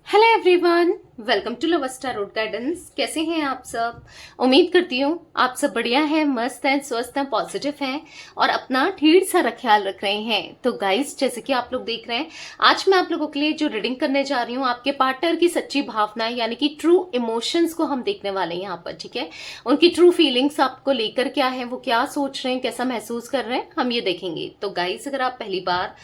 Hello everyone, welcome to Lovesta road guidance. कैसे हैं आप सब? उम्मीद करती हूँ आप सब बढ़िया हैं, मस्त हैं, स्वस्थ हैं, पॉजिटिव हैं और अपना ढेर सारा ख्याल रख रहे हैं। तो गाइस, जैसे कि आप लोग देख रहे हैं, आज मैं आप लोगों के लिए जो रीडिंग करने जा रही हूँ, आपके पार्टनर की सच्ची भावना यानी कि ट्रू इमोशंस को हम देखने वाले हैं यहाँ पर। ठीक है, उनकी ट्रू फीलिंग्स आपको लेकर क्या है, वो क्या सोच रहे हैं, कैसा महसूस कर रहे हैं, हम ये देखेंगे। तो गाइस, अगर आप पहली बार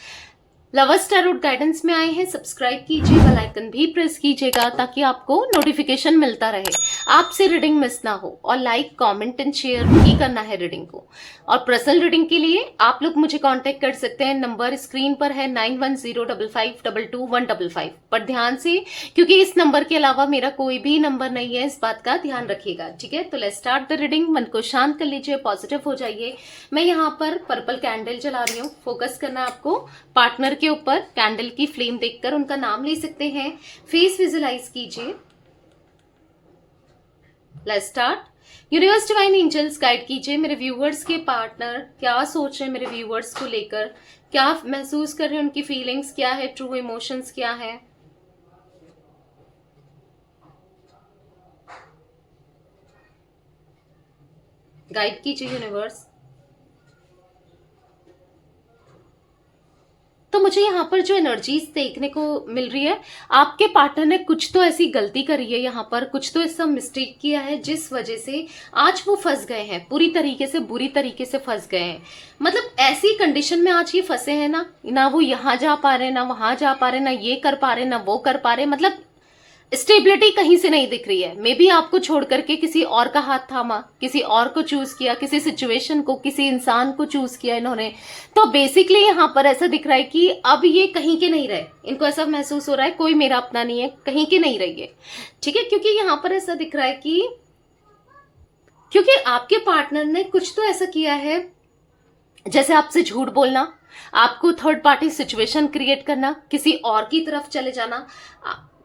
लवर्स टैरोट गाइडेंस में आए हैं, सब्सक्राइब कीजिए, बेल आइकन भी प्रेस कीजिएगा ताकि आपको नोटिफिकेशन मिलता रहे, आपसे रीडिंग मिस ना हो। और लाइक, कमेंट एंड शेयर भी करना है रीडिंग को। और पर्सनल रीडिंग के लिए आप लोग मुझे कांटेक्ट कर सकते हैं, नंबर स्क्रीन पर है 9105522155 पर ध्यान से, क्योंकि इस नंबर के अलावा मेरा कोई भी नंबर नहीं है, इस बात का ध्यान रखिएगा। ठीक है, तो लेट्स स्टार्ट द रीडिंग। मन को शांत कर लीजिए, पॉजिटिव हो जाइए। मैं यहाँ पर पर्पल कैंडल जला रही हूँ। फोकस करना आपको पार्टनर के ऊपर। कैंडल की फ्लेम देखकर उनका नाम ले सकते हैं। फेस विजुलाइज कीजिए। Let's start. Universe divine angels guide कीजिए मेरे व्यूवर्स के पार्टनर क्या सोच रहे हैं, मेरे व्यूवर्स को लेकर क्या महसूस कर रहे हैं, उनकी फीलिंग्स क्या है, ट्रू इमोशंस क्या है। गाइड कीजिए यूनिवर्स। तो मुझे यहाँ पर जो एनर्जीज देखने को मिल रही है, आपके पार्टनर ने कुछ तो ऐसी गलती करी है, यहाँ पर कुछ तो ऐसा मिस्टेक किया है जिस वजह से आज वो फंस गए हैं, पूरी तरीके से बुरी तरीके से फंस गए हैं। मतलब ऐसी कंडीशन में आज ये फंसे हैं ना वो यहाँ जा पा रहे, ना वहां जा पा रहे, ना ये कर पा रहे, ना वो कर पा रहे। मतलब स्टेबिलिटी कहीं से नहीं दिख रही है। मे बी आपको छोड़ करके किसी और का हाथ थामा, किसी और को चूज किया, किसी सिचुएशन को, किसी इंसान को चूज किया इन्होंने। तो बेसिकली यहाँ पर ऐसा दिख रहा है कि अब ये कहीं के नहीं रहे। इनको ऐसा महसूस हो रहा है कोई मेरा अपना नहीं है, कहीं के नहीं रही है। ठीक है, क्योंकि यहाँ पर ऐसा दिख रहा है कि क्योंकि आपके पार्टनर ने कुछ तो ऐसा किया है, जैसे आपसे झूठ बोलना, आपको थर्ड पार्टी सिचुएशन क्रिएट करना, किसी और की तरफ चले जाना।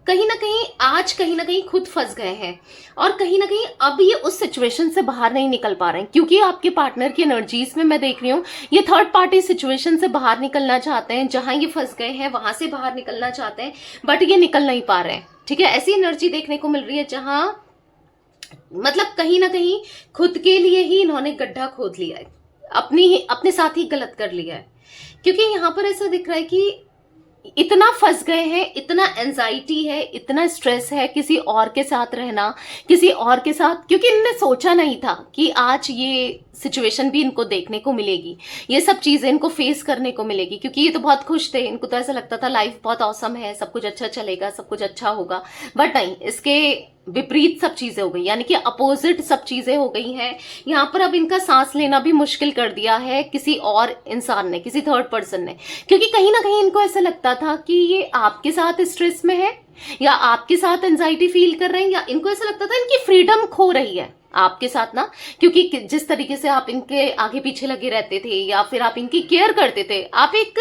कहीं ना कहीं आज कहीं ना कहीं खुद फंस गए हैं और कहीं ना कहीं अब ये उस सिचुएशन से बाहर नहीं निकल पा रहे हैं, क्योंकि आपके पार्टनर की एनर्जीज में मैं देख रही हूँ ये थर्ड पार्टी सिचुएशन से बाहर निकलना चाहते हैं। जहां ये फंस गए हैं वहां से बाहर निकलना चाहते हैं, बट ये निकल नहीं पा रहे हैं। ठीक है, ऐसी एनर्जी देखने को मिल रही है जहां मतलब कहीं ना कहीं खुद के लिए ही इन्होंने गड्ढा खोद लिया है, अपने साथ ही गलत कर लिया है। क्योंकि यहाँ पर ऐसा दिख रहा है कि इतना फंस गए हैं, इतना एंजाइटी है, इतना स्ट्रेस है किसी और के साथ रहना, किसी और के साथ, क्योंकि इनने सोचा नहीं था कि आज ये सिचुएशन भी इनको देखने को मिलेगी, ये सब चीजें इनको फेस करने को मिलेगी। क्योंकि ये तो बहुत खुश थे, इनको तो ऐसा लगता था लाइफ बहुत औसम है, सब कुछ अच्छा चलेगा, सब कुछ अच्छा होगा। बट नहीं, इसके विपरीत सब चीजें हो गई, यानी कि अपोजिट सब चीजें हो गई हैं। यहाँ पर अब इनका सांस लेना भी मुश्किल कर दिया है किसी और इंसान ने, किसी थर्ड पर्सन ने। क्योंकि कहीं ना कहीं इनको ऐसा लगता था कि ये आपके साथ स्ट्रेस में है या आपके साथ एंजाइटी फील कर रहे हैं, या इनको ऐसा लगता था इनकी फ्रीडम खो रही है आपके साथ ना। क्योंकि जिस तरीके से आप इनके आगे पीछे लगे रहते थे या फिर आप इनकी केयर करते थे, आप एक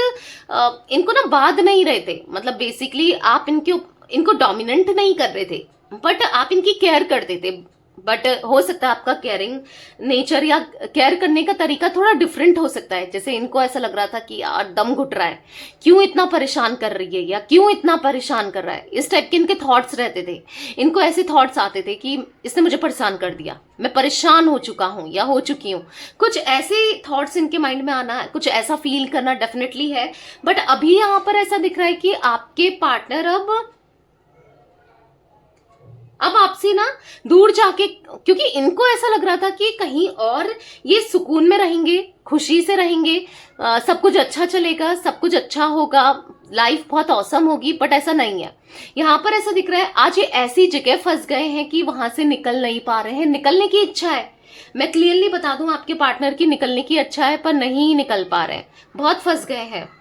इनको ना बांध नहीं रहे थे। मतलब बेसिकली आप इनको डोमिनेंट नहीं कर रहे थे, बट आप इनकी केयर करते थे। बट हो सकता है आपका केयरिंग नेचर या केयर करने का तरीका थोड़ा डिफरेंट हो सकता है। जैसे इनको ऐसा लग रहा था कि यार दम घुट रहा है, क्यों इतना परेशान कर रही है या क्यों इतना परेशान कर रहा है, इस टाइप के इनके थॉट्स रहते थे। इनको ऐसे थॉट्स आते थे कि इसने मुझे परेशान कर दिया, मैं परेशान हो चुका हूं या हो चुकी हूं। कुछ ऐसे थॉट्स इनके माइंड में आना, कुछ ऐसा फील करना डेफिनेटली है। बट अभी यहां पर ऐसा दिख रहा है कि आपके पार्टनर अब आपसे ना दूर जाके, क्योंकि इनको ऐसा लग रहा था कि कहीं और ये सुकून में रहेंगे, खुशी से रहेंगे, सब कुछ अच्छा चलेगा, सब कुछ अच्छा होगा, लाइफ बहुत औसम होगी। बट ऐसा नहीं है। यहाँ पर ऐसा दिख रहा है आज ये ऐसी जगह फंस गए हैं कि वहां से निकल नहीं पा रहे हैं। निकलने की इच्छा है, मैं क्लियरली बता दूं, आपके पार्टनर की निकलने की इच्छा है, पर नहीं निकल पा रहे हैं, बहुत फंस गए हैं।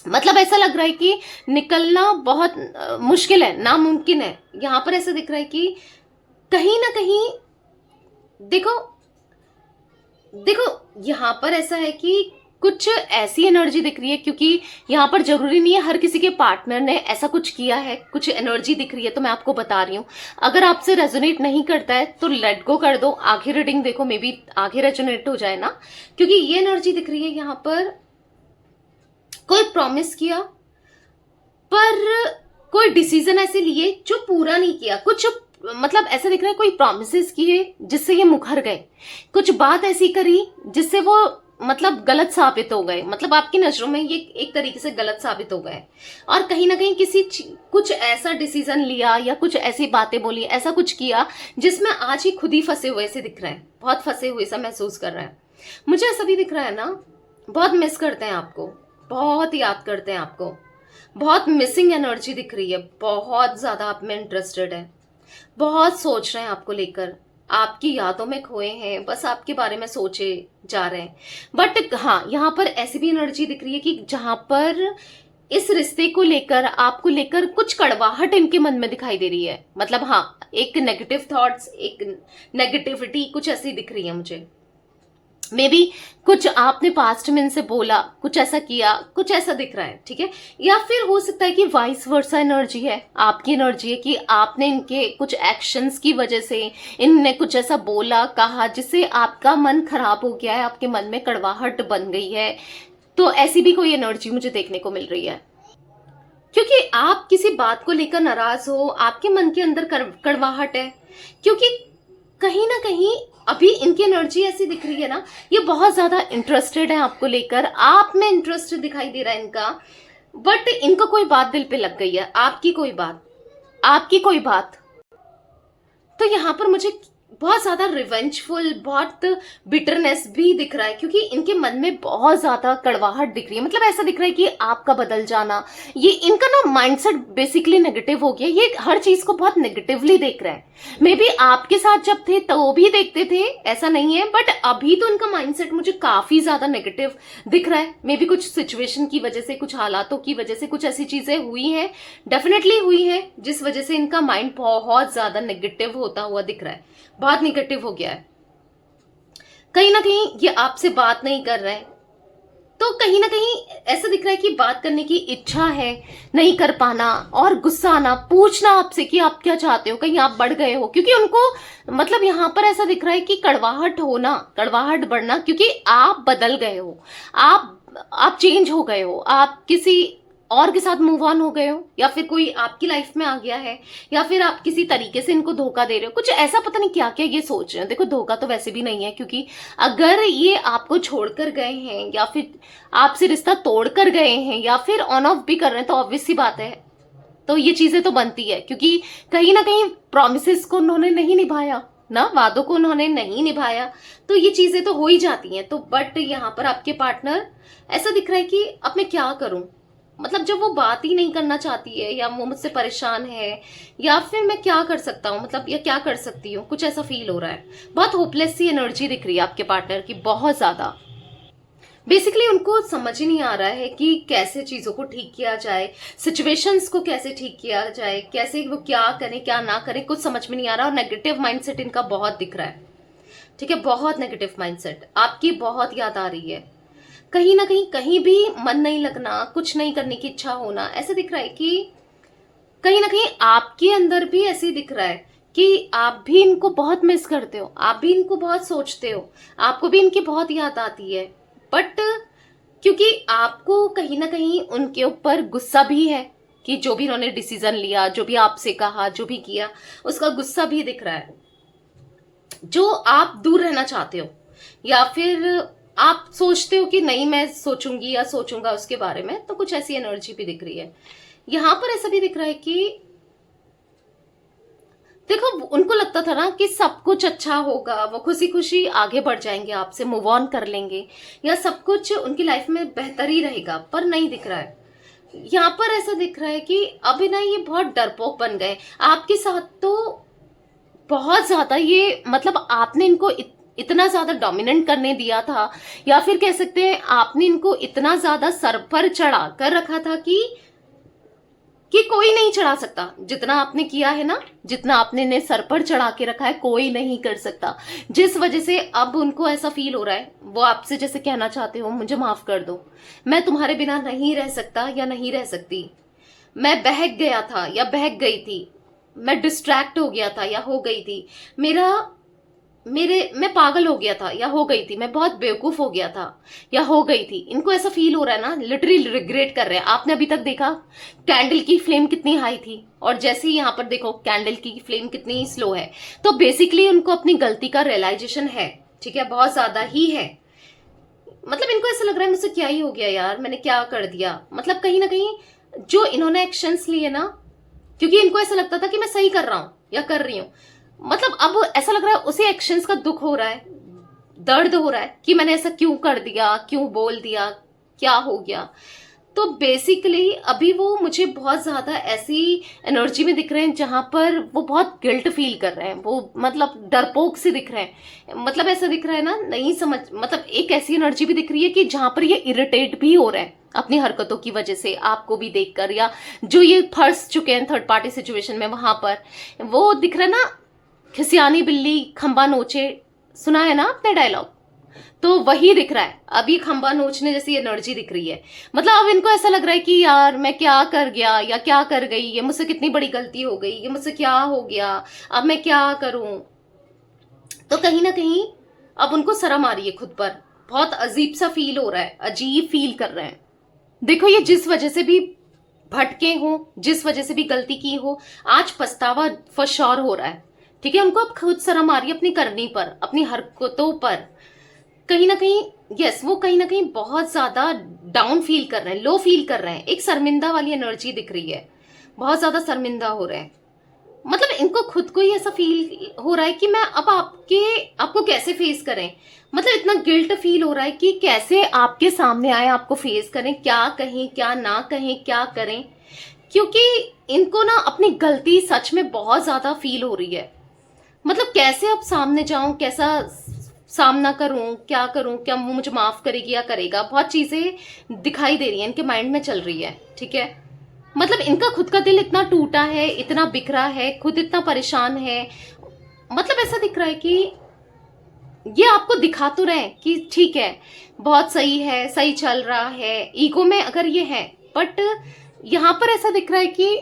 मतलब ऐसा लग रहा है कि निकलना बहुत मुश्किल है, नामुमकिन है। यहां पर ऐसा दिख रहा है कि कहीं ना कहीं देखो देखो यहां पर ऐसा है कि कुछ ऐसी एनर्जी दिख रही है, क्योंकि यहां पर जरूरी नहीं है हर किसी के पार्टनर ने ऐसा कुछ किया है। कुछ एनर्जी दिख रही है तो मैं आपको बता रही हूं। अगर आपसे रेजोनेट नहीं करता है तो लेट गो कर दो, आगे रीडिंग देखो, मे बी आगे रेजोनेट हो जाए ना। क्योंकि ये एनर्जी दिख रही है यहाँ पर कोई प्रॉमिस किया, पर कोई डिसीजन ऐसे लिए जो पूरा नहीं किया, कुछ मतलब ऐसा दिख रहा है कोई प्रॉमिसेस किए जिससे ये मुखर गए, कुछ बात ऐसी करी जिससे वो मतलब गलत साबित हो गए, मतलब आपकी नजरों में ये एक तरीके से गलत साबित हो गए। और कहीं ना कहीं कुछ ऐसा डिसीजन लिया या कुछ ऐसी बातें बोली, ऐसा कुछ किया जिसमें आज ही खुद ही फंसे हुए से दिख रहे हैं, बहुत फंसे हुए सा महसूस कर रहे हैं। मुझे ऐसा भी दिख रहा है ना, बहुत मिस करते हैं आपको, बहुत याद करते हैं आपको, बहुत मिसिंग एनर्जी दिख रही है, बहुत ज्यादा आप में इंटरेस्टेड है, बहुत सोच रहे हैं आपको लेकर, आपकी यादों में खोए हैं, बस आपके बारे में सोचे जा रहे हैं। बट हाँ, यहाँ पर ऐसी भी एनर्जी दिख रही है कि जहां पर इस रिश्ते को लेकर, आपको लेकर कुछ कड़वाहट इनके मन में दिखाई दे रही है। मतलब हाँ, एक नेगेटिव थॉट्स, एक नेगेटिविटी कुछ ऐसी दिख रही है मुझे। मे बी कुछ आपने पास्ट में इनसे बोला, कुछ ऐसा किया, कुछ ऐसा दिख रहा है, ठीक है। या फिर हो सकता है कि वाइस वर्सा एनर्जी है, आपकी एनर्जी है कि आपने इनके कुछ एक्शंस की वजह से, इनने कुछ ऐसा बोला कहा जिससे आपका मन खराब हो गया है, आपके मन में कड़वाहट बन गई है। तो ऐसी भी कोई एनर्जी मुझे देखने को मिल रही है, क्योंकि आप किसी बात को लेकर नाराज हो, आपके मन के अंदर कड़वाहट है, क्योंकि कहीं ना कहीं अभी इनकी एनर्जी ऐसी दिख रही है ना, ये बहुत ज्यादा इंटरेस्टेड है आपको लेकर, आप में इंटरेस्ट दिखाई दे रहा है इनका। बट इनका कोई बात दिल पे लग गई है, आपकी कोई बात, आपकी कोई बात। तो यहां पर मुझे बहुत ज्यादा रिवेंजफुल, बहुत बिटरनेस भी दिख रहा है, क्योंकि इनके मन में बहुत ज्यादा कड़वाहट दिख रही है। मतलब ऐसा दिख रहा है कि आपका बदल जाना, ये इनका ना माइंडसेट बेसिकली नेगेटिव हो गया, ये हर चीज को बहुत नेगेटिवली देख रहा है। मे बी आपके साथ जब थे तो भी देखते थे, ऐसा नहीं है, बट अभी तो इनका माइंडसेट मुझे काफी ज्यादा नेगेटिव दिख रहा है। मे बी कुछ सिचुएशन की वजह से, कुछ हालातों की वजह से कुछ ऐसी चीजें हुई हैं, डेफिनेटली हुई हैं, जिस वजह से इनका माइंड बहुत ज्यादा नेगेटिव होता हुआ दिख रहा है, बहुत निगेटिव हो गया है। कहीं ना कहीं ये आपसे बात नहीं कर रहे हैं, तो कहीं ना कहीं ऐसा दिख रहा है कि बात करने की इच्छा है, नहीं कर पाना, और गुस्सा आना, पूछना आपसे कि आप क्या चाहते हो, कहीं आप बढ़ गए हो, क्योंकि उनको मतलब यहां पर ऐसा दिख रहा है कि कड़वाहट होना, कड़वाहट बढ़ना, क्योंकि आप बदल गए हो, आप चेंज हो गए हो, आप किसी और के साथ मूव ऑन हो गए हो, या फिर कोई आपकी लाइफ में आ गया है, या फिर आप किसी तरीके से इनको धोखा दे रहे हो, कुछ ऐसा पता नहीं क्या क्या ये सोच रहे हैं। देखो, धोखा तो वैसे भी नहीं है, क्योंकि अगर ये आपको छोड़कर गए हैं, या फिर आपसे रिश्ता तोड़कर गए हैं, या फिर ऑन ऑफ भी कर रहे हैं, तो ऑब्वियस सी बात है, तो ये चीजें तो बनती है, क्योंकि कहीं ना कहीं प्रोमिसेस को उन्होंने नहीं निभाया ना, वादों को उन्होंने नहीं निभाया, तो ये चीजें तो हो ही जाती हैं। तो बट यहाँ पर आपके पार्टनर ऐसा दिख रहा है कि अब मैं क्या करूं, मतलब जब वो बात ही नहीं करना चाहती है, या वो मुझसे परेशान है, या फिर मैं क्या कर सकता हूँ, मतलब या क्या कर सकती हूँ, कुछ ऐसा फील हो रहा है। बहुत होपलेस सी एनर्जी दिख रही है आपके पार्टनर की, बहुत ज्यादा। बेसिकली उनको समझ ही नहीं आ रहा है कि कैसे चीजों को ठीक किया जाए, सिचुएशंस को कैसे ठीक किया जाए, कैसे वो क्या करें क्या ना करें, कुछ समझ में नहीं आ रहा। और नेगेटिव माइंडसेट इनका बहुत दिख रहा है, ठीक है, बहुत नेगेटिव माइंडसेट, आपकी बहुत याद आ रही है, कहीं ना कहीं कहीं भी मन नहीं लगना, कुछ नहीं करने की इच्छा होना, ऐसा दिख रहा है कि कहीं ना कहीं आपके अंदर भी ऐसे दिख रहा है कि आप भी इनको बहुत मिस करते हो, आप भी इनको बहुत सोचते हो, आपको भी इनकी बहुत याद आती है। बट क्योंकि आपको कहीं ना कहीं उनके ऊपर गुस्सा भी है कि जो भी उन्होंने डिसीजन लिया, जो भी आपसे कहा, जो भी किया, उसका गुस्सा भी दिख रहा है, जो आप दूर रहना चाहते हो, या फिर आप सोचते हो कि नहीं मैं सोचूंगी या सोचूंगा उसके बारे में, तो कुछ ऐसी एनर्जी भी दिख रही है। यहां पर ऐसा भी दिख रहा है कि देखो, उनको लगता था ना कि सब कुछ अच्छा होगा, वो खुशी खुशी आगे बढ़ जाएंगे, आपसे मूव ऑन कर लेंगे, या सब कुछ उनकी लाइफ में बेहतर ही रहेगा, पर नहीं दिख रहा है। यहाँ पर ऐसा दिख रहा है कि अभी ना ये बहुत डरपोक बन गए आपके साथ, तो बहुत ज्यादा ये मतलब आपने इनको इतना ज्यादा डोमिनेट करने दिया था, या फिर कह सकते हैं आपने इनको इतना ज्यादा सर पर चढ़ा कर रखा था कि कोई नहीं चढ़ा सकता, जितना आपने किया है ना, जितना आपने इन्हें सर पर चढ़ा के रखा है, कोई नहीं कर सकता। जिस वजह से अब उनको ऐसा फील हो रहा है, वो आपसे जैसे कहना चाहते हो, मुझे माफ कर दो, मैं तुम्हारे बिना नहीं रह सकता या नहीं रह सकती, मैं बहक गया था या बहक गई थी, मैं डिस्ट्रैक्ट हो गया था या हो गई थी, मैं पागल हो गया था या हो गई थी, मैं बहुत बेवकूफ हो गया था या हो गई थी। इनको ऐसा फील हो रहा है ना, लिटरली रिग्रेट कर रहे हैं। आपने अभी तक देखा कैंडल की फ्लेम कितनी हाई थी और जैसे ही यहाँ पर देखो कैंडल की फ्लेम कितनी स्लो है। तो बेसिकली उनको अपनी गलती का रियलाइजेशन है, ठीक है, बहुत ज्यादा ही है। मतलब इनको ऐसा लग रहा है मुझसे क्या ही हो गया यार, मैंने क्या कर दिया। मतलब कहीं ना कहीं जो इन्होंने एक्शंस लिए ना, क्योंकि इनको ऐसा लगता था कि मैं सही कर रहा हूं या कर रही हूं, मतलब अब ऐसा लग रहा है उसी एक्शंस का दुख हो रहा है, दर्द हो रहा है कि मैंने ऐसा क्यों कर दिया, क्यों बोल दिया, क्या हो गया। तो बेसिकली अभी वो मुझे बहुत ज्यादा ऐसी एनर्जी में दिख रहे हैं जहां पर वो बहुत गिल्ट फील कर रहे हैं, वो मतलब डरपोक से दिख रहे हैं। मतलब ऐसा दिख रहा है ना, नहीं समझ, मतलब एक ऐसी एनर्जी भी दिख रही है कि जहां पर ये इरिटेट भी हो रहे हैं अपनी हरकतों की वजह से, आपको भी देखकर, या जो ये फंस चुके हैं थर्ड पार्टी सिचुएशन में, वहां पर वो दिख रहा है ना, खिसियानी बिल्ली खंबा नोचे, सुना है ना आपने डायलॉग, तो वही दिख रहा है। अब ये खंबा नोचने जैसी एनर्जी दिख रही है। मतलब अब इनको ऐसा लग रहा है कि यार मैं क्या कर गया या क्या कर गई, ये मुझसे कितनी बड़ी गलती हो गई, ये मुझसे क्या हो गया, अब मैं क्या करूं। तो कहीं ना कहीं अब उनको शर्म आ रही है खुद पर, बहुत अजीब सा फील हो रहा है, अजीब फील कर रहे हैं। देखो ये जिस वजह से भी भटके हो, जिस वजह से भी गलती की हो, आज पछतावा फॉर श्योर हो रहा है, ठीक है। उनको अब खुद शर्म आ रही है अपनी करनी पर, अपनी हरकतों पर। कहीं ना कहीं यस, वो कहीं ना कहीं बहुत ज्यादा डाउन फील कर रहे हैं, लो फील कर रहे हैं, एक शर्मिंदा वाली एनर्जी दिख रही है, बहुत ज्यादा शर्मिंदा हो रहे हैं। मतलब इनको खुद को ही ऐसा फील हो रहा है कि मैं अब आपको कैसे फेस करें। मतलब इतना गिल्ट फील हो रहा है कि कैसे आपके सामने आए, आपको फेस करें, क्या कहें क्या ना कहें, क्या करें। क्योंकि इनको ना अपनी गलती सच में बहुत ज्यादा फील हो रही है। मतलब कैसे अब सामने जाऊं, कैसा सामना करूं, क्या करूं, क्या वो मुझे माफ करेगी या करेगा, बहुत चीजें दिखाई दे रही हैं, इनके माइंड में चल रही है, ठीक है। मतलब इनका खुद का दिल इतना टूटा है, इतना बिखरा है, खुद इतना परेशान है। मतलब ऐसा दिख रहा है कि ये आपको दिखा तो रहे कि ठीक है, बहुत सही है, सही चल रहा है, ईगो में अगर ये है, बट यहां पर ऐसा दिख रहा है कि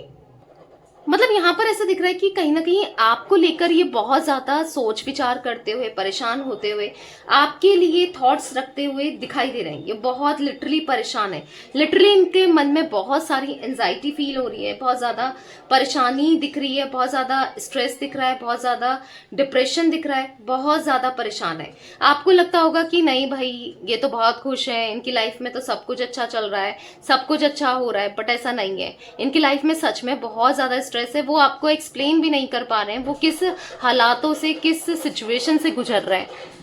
मतलब यहाँ पर ऐसा दिख रहा है कि कहीं ना कहीं आपको लेकर ये बहुत ज्यादा सोच विचार करते हुए, परेशान होते हुए, आपके लिए थॉट्स रखते हुए दिखाई दे रहे हैं। ये बहुत लिटरली परेशान है, लिटरली इनके मन में बहुत सारी एंजाइटी फील हो रही है, बहुत ज्यादा परेशानी दिख रही है, बहुत ज्यादा स्ट्रेस दिख रहा है, बहुत ज्यादा डिप्रेशन दिख रहा है, बहुत ज्यादा परेशान है। आपको लगता होगा कि नहीं भाई ये तो बहुत खुश है, इनकी लाइफ में तो सब कुछ अच्छा चल रहा है, सब कुछ अच्छा हो रहा है, बट ऐसा नहीं है। इनकी लाइफ में सच में बहुत ज्यादा स्ट्रेस है, वो आपको एक्सप्लेन भी नहीं कर पा रहे हैं वो किस हालातों से, किस सिचुएशन से गुजर रहे हैं।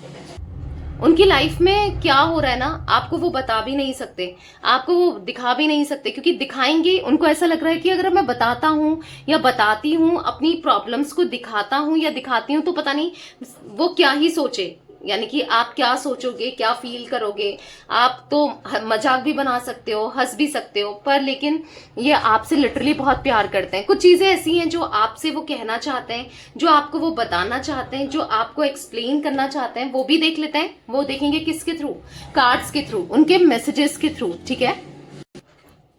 उनकी लाइफ में क्या हो रहा है ना, आपको वो बता भी नहीं सकते, आपको वो दिखा भी नहीं सकते, क्योंकि दिखाएंगे उनको ऐसा लग रहा है कि अगर मैं बताता हूं या बताती हूं, अपनी प्रॉब्लम्स को दिखाता हूं या दिखाती हूं, तो पता नहीं वो क्या ही सोचे, यानी कि आप क्या सोचोगे, क्या फील करोगे। आप तो मजाक भी बना सकते हो, हंस भी सकते हो, पर लेकिन ये आपसे लिटरली बहुत प्यार करते हैं। कुछ चीजें ऐसी हैं जो आपसे वो कहना चाहते हैं, जो आपको वो बताना चाहते हैं, जो आपको एक्सप्लेन करना चाहते हैं, वो भी देख लेते हैं। वो देखेंगे किसके थ्रू, कार्ड्स के थ्रू, उनके मैसेजेस के थ्रू, ठीक है।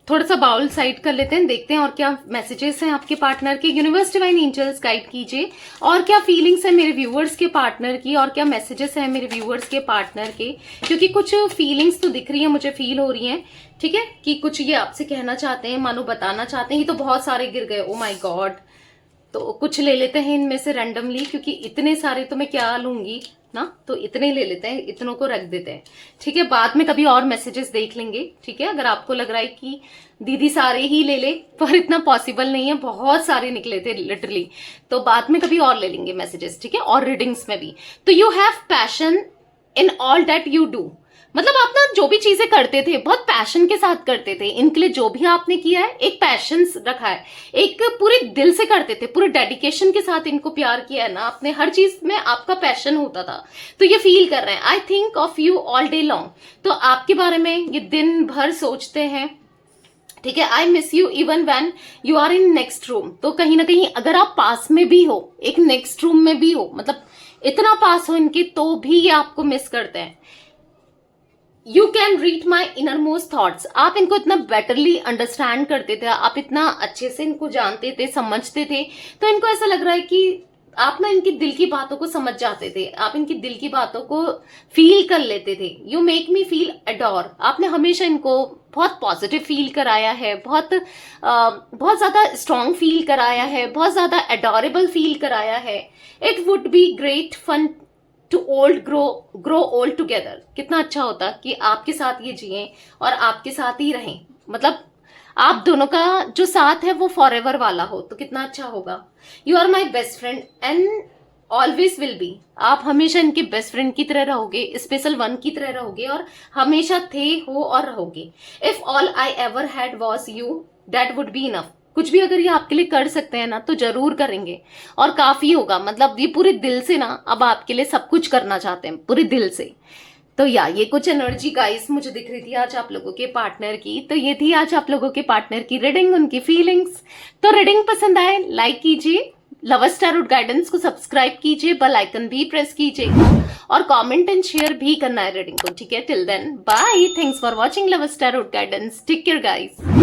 थोड़ा सा बाउल साइड कर लेते हैं, देखते हैं और क्या मैसेजेस हैं आपके पार्टनर के। यूनिवर्स डिवाइन एंजल्स गाइड कीजिए, और क्या फीलिंग्स है मेरे व्यूअर्स के पार्टनर की, और क्या मैसेजेस हैं मेरे व्यूअर्स के पार्टनर के। क्योंकि कुछ फीलिंग्स तो दिख रही है, मुझे फील हो रही हैं, ठीक है, कि कुछ ये आपसे कहना चाहते हैं, मानो बताना चाहते हैं। ये तो बहुत सारे गिर गए, ओ माई गॉड। तो कुछ ले लेते हैं इनमें से रैंडमली, क्योंकि इतने सारे तो मैं क्या लूंगी ना, तो इतने ले लेते हैं, इतनों को रख देते हैं, ठीक है। बाद में कभी और मैसेजेस देख लेंगे, ठीक है। अगर आपको लग रहा है कि दीदी सारे ही ले ले, पर इतना पॉसिबल नहीं है, बहुत सारे निकले थे लिटरली, तो बाद में कभी और ले लेंगे मैसेजेस, ठीक है, और रीडिंग्स में भी। तो you have passion in all that you do, मतलब आप ना जो भी चीजें करते थे बहुत पैशन के साथ करते थे, इनके लिए जो भी आपने किया है एक पैशन रखा है, एक पूरे दिल से करते थे, पूरे डेडिकेशन के साथ इनको प्यार किया है ना आपने, हर चीज में आपका पैशन होता था। तो ये फील कर रहे हैं, I think of you all day long, तो आपके बारे में ये दिन भर सोचते हैं, ठीक है। I miss you even when you are in next room, तो कहीं ना कहीं अगर आप पास में भी हो, एक नेक्स्ट रूम में भी हो, मतलब इतना पास हो इनके, तो भी ये आपको मिस करते हैं। You can read my inner most thoughts, आप इनको इतना बेटरली अंडरस्टैंड करते थे, आप इतना अच्छे से इनको जानते थे, समझते थे, तो इनको ऐसा लग रहा है कि आप ना इनकी दिल की बातों को समझ जाते थे, आप इनकी दिल की बातों को फील कर लेते थे। You make me feel adore. आपने हमेशा इनको बहुत पॉजिटिव फील कराया है, बहुत ज्यादा स्ट्रॉन्ग फील कराया है, बहुत ज्यादा अडोरेबल फील कराया है। It would be great fun to grow old together. कितना अच्छा होता कि आपके साथ ये जिए और आपके साथ ही रहें, मतलब आप दोनों का जो साथ है वो फॉर एवर वाला हो, तो कितना अच्छा होगा। You are my best friend and always will be. आप हमेशा इनके बेस्ट फ्रेंड की तरह रहोगे, स्पेशल वन की तरह रहोगे और हमेशा थे, हो और रहोगे। If all I ever had was you that would be enough. कुछ भी अगर ये आपके लिए कर सकते हैं ना तो जरूर करेंगे और काफी होगा। मतलब ये पूरे दिल से ना अब आपके लिए सब कुछ करना चाहते हैं, पूरे दिल से। तो या ये कुछ एनर्जी गाइस मुझे दिख रही थी आज आप लोगों के पार्टनर की। तो ये थी आज आप लोगों के पार्टनर की रीडिंग, उनकी फीलिंग्स। तो रीडिंग पसंद आए लाइक कीजिए, लवर्स टैरोट गाइडेंस को सब्सक्राइब कीजिए, बेल आइकन भी प्रेस कीजिएगा और कमेंट एंड शेयर भी करना है रीडिंग को, ठीक है। Till then bye, thanks for watching lovers tarot guidance, take care guys.